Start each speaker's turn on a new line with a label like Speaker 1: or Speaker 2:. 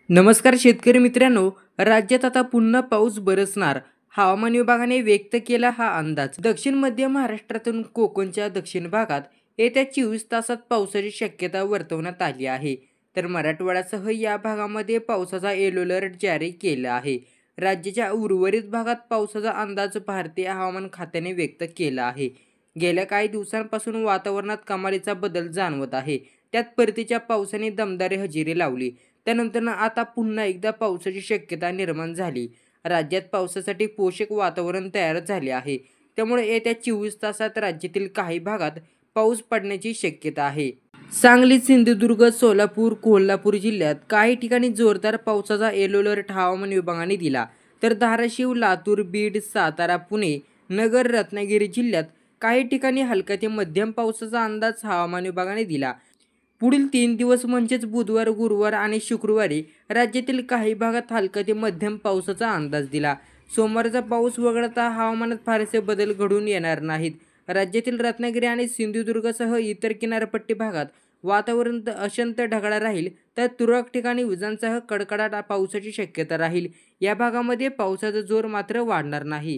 Speaker 1: नमस्कार शेतकरी मित्रांनो, राज्यात आता पुन्हा पाऊस बरसणार. हवामान विभागाने व्यक्त केला हा अंदाज. दक्षिण मध्य महाराष्ट्रातून कोकणच्या दक्षिण भागात येत्या 24 तासात पावसाची शक्यता वर्तवण्यात आली आहे. तर मराठवाड्यासह या भागामध्ये पावसाचा येलो अलर्ट जारी केला आहे. राज्याच्या उर्वरित भागात पावसाचा अंदाज भारतीय हवामान खात्याने व्यक्त केला आहे. गेल्या काही दिवसांपासून वातावरणात कमालीचा बदल जाणवत आहे. त्यात परतीच्या पावसाने दमदार हजेरी लावली. त्यानंतर आता पुन्हा एकदा पावसाची शक्यता निर्माण झाली. राज्यात पावसासाठी पोषक वातावरण तयार झाले आहे. त्यामुळे येत्या 24 तासात राज्यातील काही भागात पाऊस पडण्याची शक्यता आहे. सांगली, सिंधुदुर्ग, सोलापूर, कोल्हापूर जिल्ह्यात काही ठिकाणी जोरदार पावसाचा येलो अलर्ट हवामान विभागाने दिला. तर धाराशिव, लातूर, बीड, सातारा, पुणे, नगर, रत्नागिरी जिल्ह्यात काही ठिकाणी हलका ते मध्यम पावसाचा अंदाज हवामान विभागाने दिला. पुढील 3 दिवस म्हणजेच बुधवार, गुरुवार आणि शुक्रवारी राज्यातील काही भागात हलका ते मध्यम पावसाचा अंदाज दिला. सोमवारचा पाऊस वगळता हवामानात फारसे बदल घडून येणार नाहीत. राज्यातील रत्नागिरी आणि सिंधुदुर्गसह इतर किनारपट्टी भागात वातावरण अत्यंत ढगाळ राहील, तर तुरळक ठिकाणी विजांसह कडकडाट पावसाची शक्यता राहील. या भागामध्ये पावसाचा जोर मात्र वाढणार नाही.